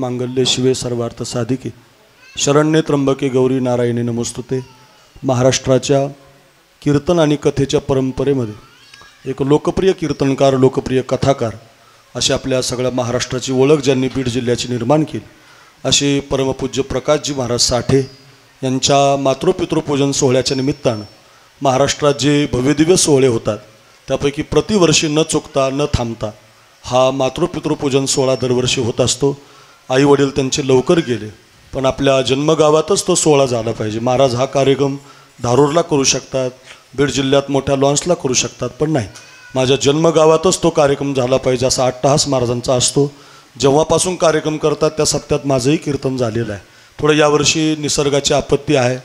मांगल्ये शिवे सर्वार्थ साधिके शरण्ये त्र्यंबके गौरी नारायणी नमोस्तुते। महाराष्ट्राच्या कीर्तन आणि कथेच्या परंपरेमध्ये एक लोकप्रिय कीर्तनकार, लोकप्रिय कथाकार अशी आपल्या सगळ्या महाराष्ट्राची ओळख ज्यांनी बीड जिल्ह्याची निर्माण केली असे परमपूज्य प्रकाशजी महाराज साठे यांच्या मातृपितृपूजन सोहळ्याच्या निमित्तानं महाराष्ट्रात जे भव्यदिव्य सोहळे होतात त्यापैकी प्रतिवर्षी न चुकता न थांबता हा मातृपितृपूजन सोहळा दरवर्षी होत असतो। आई वडील त्यांचे लवकर गेले पण आपल्या जन्मगावातच तो सोहळा झाला पाहिजे। महाराज हा कार्यक्रम धारूरला करू शकतात, बीड जिल्ह्यात मोठ्या लॉन्सला करू शकतात, पण नाही, माझ्या जन्मगावातच तो कार्यक्रम झाला पाहिजे असा अट्टहास महाराजांचा असतो। जेव्हापासून कार्यक्रम करतात त्या सप्त्यात माझंही कीर्तन झालेलं आहे। थोडं यावर्षी निसर्गाची आपत्ती आहे,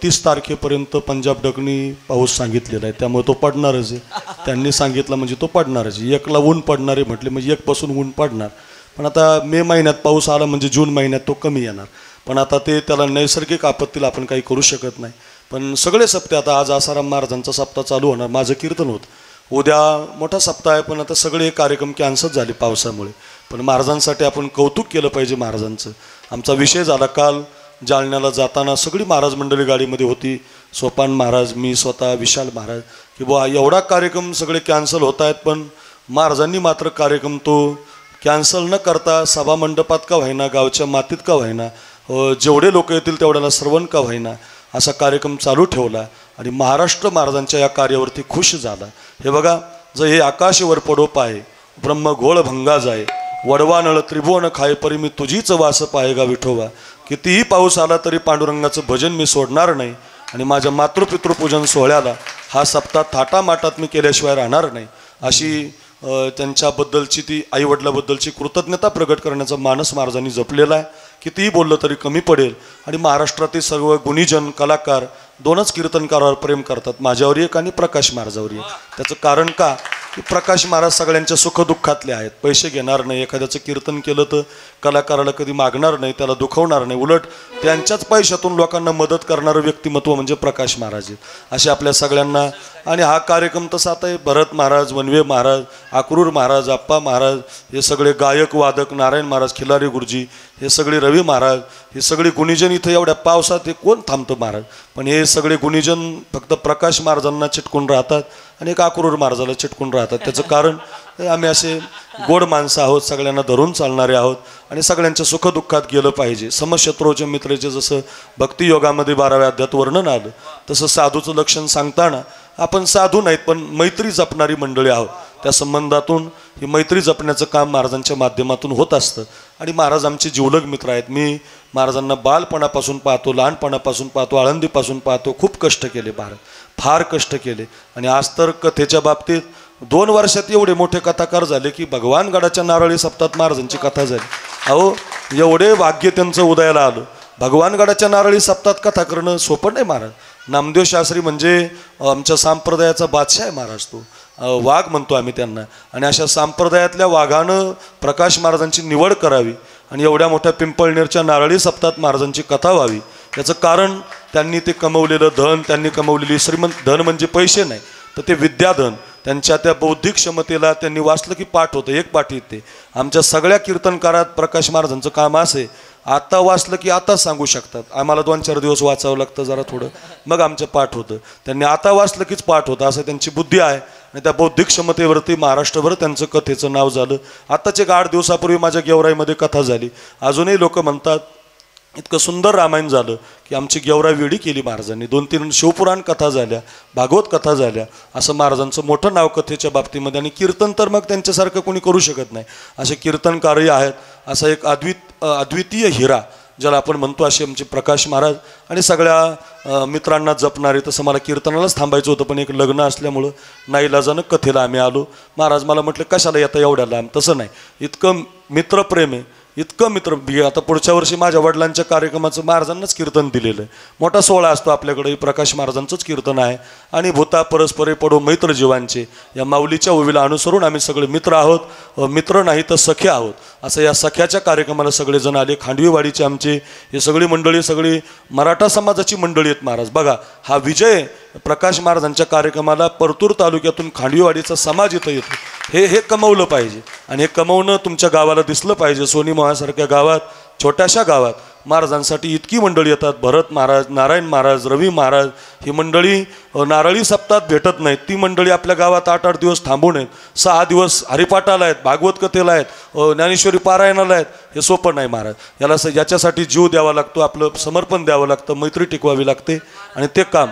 30 तारखेपर्यंत पंजाब डकणी पाऊस सांगितलेला आहे, त्यामुळे तो पडणारच आहे। त्यांनी सांगितलं म्हणजे तो पडणारच आहे। एकला ऊन पडणारे म्हटले म्हणजे एकपासून ऊन पडणार, पण आता मे महिन्यात पाऊस आला म्हणजे जून महिन्यात तो कमी येणार, पण आता ते त्याला नैसर्गिक आपत्तीला आपण काही करू शकत नाही। पण सगळे सप्ते आता आज आसाराम महाराजांचा सप्ताह चालू होणार, माझं कीर्तन होतं, उद्या मोठा सप्ताह आहे, पण आता सगळे कार्यक्रम कॅन्सल झाले पावसामुळे। पण महाराजांसाठी आपण कौतुक केलं पाहिजे महाराजांचं। आमचा विषय झाला काल जालन्याला जाताना सगळी महाराज मंडळी गाडीमध्ये होती, सोपान महाराज, मी स्वतः, विशाल महाराज, की बुवा एवढा कार्यक्रम सगळे कॅन्सल होत आहेत, पण महाराजांनी मात्र कार्यक्रम तो कॅन्सल न करता सभामंडपात का व्हायना, गावच्या मातीत का व्हायना, जेवढे लोक येतील तेवढ्याला श्रवण का व्हायना असा कार्यक्रम चालू ठेवला आणि महाराष्ट्र महाराजांच्या या कार्यावरती खुश झाला। हे बघा, जर हे आकाशवर पडो पाय ब्रह्म घोळ भंगा जाय, वडवा नळ त्रिभुवन खाय परी मी तुझीच वास पाहेगा विठोबा। कितीही पाऊस आला तरी पांडुरंगाचं भजन मी सोडणार नाही आणि माझ्या मातृपितृपूजन सोहळ्याला हा सप्ताह थाटामाटात मी केल्याशिवाय राहणार नाही अशी त्यांच्याबद्दलची ती आईवडिलाबद्दलची कृतज्ञता प्रकट करण्याचा मानस महाराजांनी जपलेला आहे। कितीही बोललं तरी कमी पडेल आणि महाराष्ट्रातील सर्व गुणीजन कलाकार दोनच कीर्तनकारावर प्रेम करतात, माझ्यावर एक आणि प्रकाश महाराजावर एक। त्याचं कारण का की प्रकाश महाराज सगळ्यांच्या सुखदुःखातले आहेत, पैसे घेणार नाही, एखाद्याचं कीर्तन केलं तर कलाकाराला कधी मागणार नाही, त्याला दुखवणार नाही, उलट त्यांच्याच पैशातून लोकांना मदत करणारं व्यक्तिमत्व म्हणजे प्रकाश महाराज आहेत असे आपल्या सगळ्यांना। आणि हा कार्यक्रम तसा आता आहे, भरत महाराज, वनवे महाराज, आक्रूर महाराज, आप्पा महाराज, हे सगळे गायक वादक, नारायण महाराज, खिलारी गुरुजी, हे सगळे रवी महाराज, हे सगळे गुणीजन इथं एवढ्या पावसात हे कोण थांबतं महाराज, पण हे सगळे गुणीजन फक्त प्रकाश महाराजांना चिटकून राहतात आणि एक आक्रूर महाराजाला चिटकून राहतात। त्याचं कारण आम्ही असे गोड माणसं आहोत, सगळ्यांना धरून चालणारे आहोत आणि सगळ्यांच्या सुखदुःखात गेलं पाहिजे। समशत्रूचे मित्राचे जसं भक्तियोगामध्ये 12व्या अध्यायात वर्णन आलं तसं साधूचं लक्षण सांगताना आपण साधू नाहीत पण मैत्री जपणारी मंडळी आहोत, त्या संबंधातून ही मैत्री जपण्याचं काम महाराजांच्या माध्यमातून होत असतं आणि महाराज आमचे जिवलग मित्र आहेत। मी महाराजांना बालपणापासून पाहतो, लहानपणापासून पाहतो, आळंदीपासून पाहतो, खूप कष्ट केले महाराज, फार कष्ट केले आणि आज तर कथेच्या बाबतीत 2 वर्षात एवढे मोठे कथाकार झाले की भगवानगडाच्या नारळी सप्ताहात महाराजांची कथा झाली। अहो एवढे भाग्य त्यांचं उदयाला आलं, भगवानगडाच्या नारळी सप्ताहात कथा करणं सोपं नाही महाराज। नामदेव शास्त्री म्हणजे आमच्या संप्रदायाचा बादशाह आहे महाराज, तो वाघ म्हणतो आम्ही त्यांना, आणि अशा संप्रदायातल्या वाघानं प्रकाश महाराजांची निवड करावी आणि एवढ्या मोठ्या पिंपळनेरच्या नारळी सप्ताहात महाराजांची कथा व्हावी। याचं कारण त्यांनी ते कमवलेलं धन, त्यांनी कमवलेली श्रीमंत, धन म्हणजे पैसे नाही तर ते विद्याधन, त्यांच्या त्या बौद्धिक क्षमतेला त्यांनी वाचलं की पाठ होतं, एक पाठ येते। आमच्या सगळ्या कीर्तनकारात प्रकाश महाराजांचं काम असे, आता वाचलं की आता सांगू शकतात, आम्हाला 2-4 दिवस वाचावं लागतं जरा थोडं, मग आमचं पाठ होतं, त्यांनी आता वाचलं कीच पाठ होतं असं त्यांची बुद्धी आहे आणि त्या बौद्धिक क्षमतेवरती महाराष्ट्रभर त्यांचं कथेचं नाव झालं। आत्ताच एक 8 दिवसापूर्वी माझ्या गेवराईमध्ये कथा झाली, अजूनही लोक म्हणतात इतकं सुंदर रामायण झालं की आमची गेवराई वेडी केली महाराजांनी, 2-3 शिवपुराण कथा झाल्या, भागवत कथा झाल्या, असं महाराजांचं मोठं नाव कथेच्या बाबतीमध्ये। आणि कीर्तन तर मग त्यांच्यासारखं कोणी करू शकत नाही, असे कीर्तनकारही आहेत। असा एक अद्वितीय हिरा ज्याला आपण म्हणतो असे आमचे प्रकाश महाराज आणि सगळ्या मित्रांना जपणारे। तसं मला कीर्तनालाच थांबायचं होतं पण एक लग्न असल्यामुळं नाईलाजानं कथेला आम्ही आलो। महाराज मला म्हटलं कशाला येता एवढ्या लांब, तसं नाही, इतकं मित्रप्रेम आहे, इतकं मित्र। आता पुढच्या वर्षी माझ्या वडिलांच्या कार्यक्रमाचं महाराजांनाच कीर्तन दिलेलं आहे, मोठा सोहळा असतो आपल्याकडे, प्रकाश महाराजांचंच कीर्तन आहे आणि भूता परस्परे पडो मैत्र जीवांचे, या माऊलीच्या ओवीला अनुसरून आम्ही सगळे मित्र आहोत, मित्र नाही तर सखे आहोत, असं या सख्याच्या कार्यक्रमाला सगळेजण आले। खांडवीवाडीचे आमचे हे सगळी मंडळी, सगळी मराठा समाजाची मंडळी आहेत महाराज। बघा हा विजय प्रकाश महाराजांच्या कार्यक्रमाला परतूर तालुक्यातून खांडवीवाडीचा समाज इथं येतो, हे कमवलं पाहिजे आणि हे कमवणं तुमच्या गावाला दिसलं पाहिजे. सोनी मोहासारख्या गावात, छोट्याशा गावात महाराजांसाठी इतकी मंडळी येतात. भरत महाराज, नारायण महाराज, रवी महाराज, ही मंडळी नारळी सप्ताहात भेटत नाहीत. ती मंडळी आपल्या गावात 8-8 दिवस थांबून आहेत. 6 दिवस हरिपाठाला आहेत, भागवत कथेला आहेत, ज्ञानेश्वरी पारायणाला आहेत. हे सोपं नाही महाराज. याच्यासाठी जीव द्यावा लागतो, आपलं समर्पण द्यावं लागतं, मैत्री टिकवावी लागते आणि ते काम.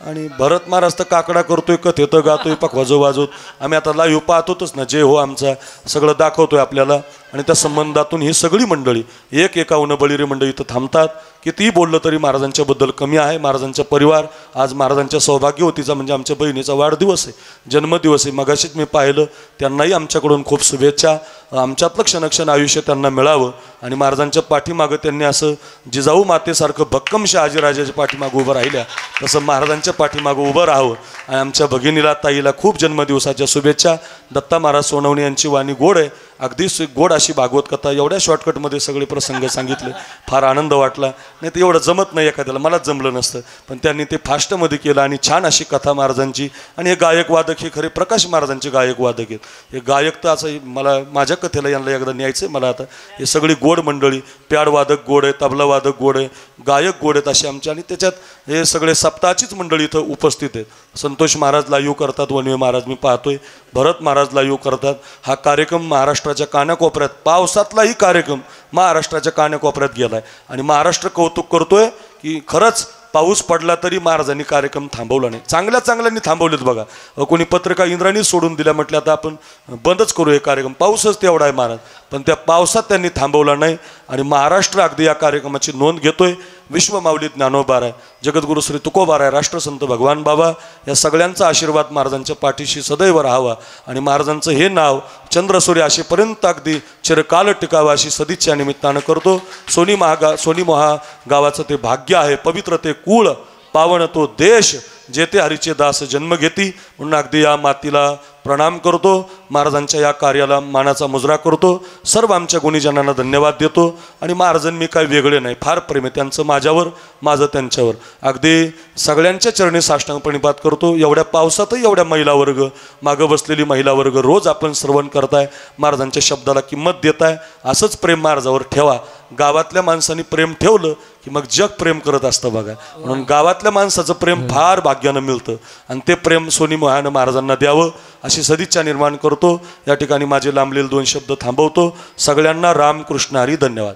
आणि भरत महाराज तर काकडा करतोय, कथेतं गातोय, पखवाजो वाजवत. आम्ही आता लाईव्ह पाहतोच ना, जे हो आमचा सगळं दाखवतोय आपल्याला. आणि त्या संबंधातून ही सगळी मंडळी एकावन्न बळीरे मंडळी इथं थांबतात. कितीही बोललं तरी महाराजांच्याबद्दल कमी आहे. महाराजांचा परिवार आज महाराजांच्या सौभाग्यवतीचा म्हणजे आमच्या बहिणीचा वाढदिवस आहे, जन्मदिवस आहे. मगाशीच मी पाहिलं. त्यांनाही आमच्याकडून खूप शुभेच्छा. आमच्यातलं क्षणक्षण आयुष्य त्यांना मिळावं आणि महाराजांच्या पाठीमागं त्यांनी असं जिजाऊ मातेसारखं भक्कम शहाजीराजाच्या पाठीमागं उभं राहिल्या तसं महाराजांच्या पाठीमागं उभं राहावं. आणि आमच्या भगिनीला, ताईला खूप जन्मदिवसाच्या शुभेच्छा. दत्ता महाराज सोनवणे यांची वाणी गोड आहे, अगदी गोड अशी भागवत कथा. एवढ्या शॉर्टकटमध्ये सगळे प्रसंग सांगितले, फार आनंद वाटला. नाही तर एवढं जमत नाही एखाद्याला, मलाच जमलं नसतं, पण त्यांनी ते फास्टमध्ये केलं आणि छान अशी कथा महाराजांची. आणि हे गायक वादक हे खरे प्रकाश महाराजांचे गायक वादक आहेत. हे गायक तर असं मला माझ्या कथेला यांना एकदा न्यायचं आहे मला. आता हे सगळी गोड मंडळी, प्याड वादक गोड आहे, तबला वादक गोड आहे, गायक गोड आहेत असे आमचे. आणि त्याच्यात हे सगळे सप्ताहाचीच मंडळी इथं उपस्थित आहेत. संतोष महाराज लाईव्ह करतात, वनवे महाराज मी पाहतोय, भरत महाराज लाईव्ह करतात. हा कार्यक्रम महाराष्ट्राच्या कानाकोपऱ्यात, पावसातलाही कार्यक्रम महाराष्ट्राच्या कानाकोपऱ्यात गेलाय आणि महाराष्ट्र कौतुक करतोय की खरंच पाऊस पडला तरी महाराजांनी कार्यक्रम थांबवला नाही. चांगल्या चांगल्यांनी थांबवलेत बघा. कोणी पत्रिका इंद्राणी सोडून दिल्या, म्हटलं आता आपण बंदच करू हे कार्यक्रम, पाऊसच तेवढा आहे महाराज. पण त्या पावसात त्यांनी थांबवला नाही आणि महाराष्ट्र अगदी या कार्यक्रमाची नोंद घेतोय. विश्वमाऊली ज्ञानोबा आहे, जगद्गुरु श्री तुकोबा आहे, राष्ट्रसंत भगवान बाबा, या सगळ्यांचा आशीर्वाद महाराजांच्या पाठीशी सदैव राहावा आणि महाराजांचं हे नाव चंद्रसूर्य असेपर्यंत अगदी चिरकाल टिकावं अशी सदिच्छा निमित्तानं करतो. सोनी मोहा गावाचं ते भाग्य आहे, पवित्र ते कुळ, पावन तो देश, जेथे हरीचे दास जन्म घेती. म्हणून अगदी या मातीला प्रणाम करतो, महाराजांच्या या कार्याला मानाचा मुजरा करतो. सर्व आमच्या गुणीजनांना धन्यवाद देतो. आणि महाराजांनी काय वेगळे नाही, फार प्रेम आहे त्यांचं माझ्यावर, माझं त्यांच्यावर. अगदी सगळ्यांच्या चरणी साष्टांग प्रणिपात करतो. एवढ्या पावसातही एवढ्या महिला वर्ग, मागं बसलेली महिला वर्ग, रोज आपण श्रवण करताय, महाराजांच्या शब्दाला किंमत देताय. असंच प्रेम महाराजावर ठेवा. गावातल्या माणसांनी प्रेम ठेवलं की मग जग प्रेम करत असतं बघा. म्हणून गावातल्या माणसाचं प्रेम फार भाग्यानं मिळतं आणि ते प्रेम सोनी मोह्यानं महाराजांना द्यावं अशी सदिच्छा निर्माण करतो. या ठिकाणी माझे लांबलेले 2 शब्द थांबवतो. सगळ्यांना रामकृष्ण हरी. धन्यवाद.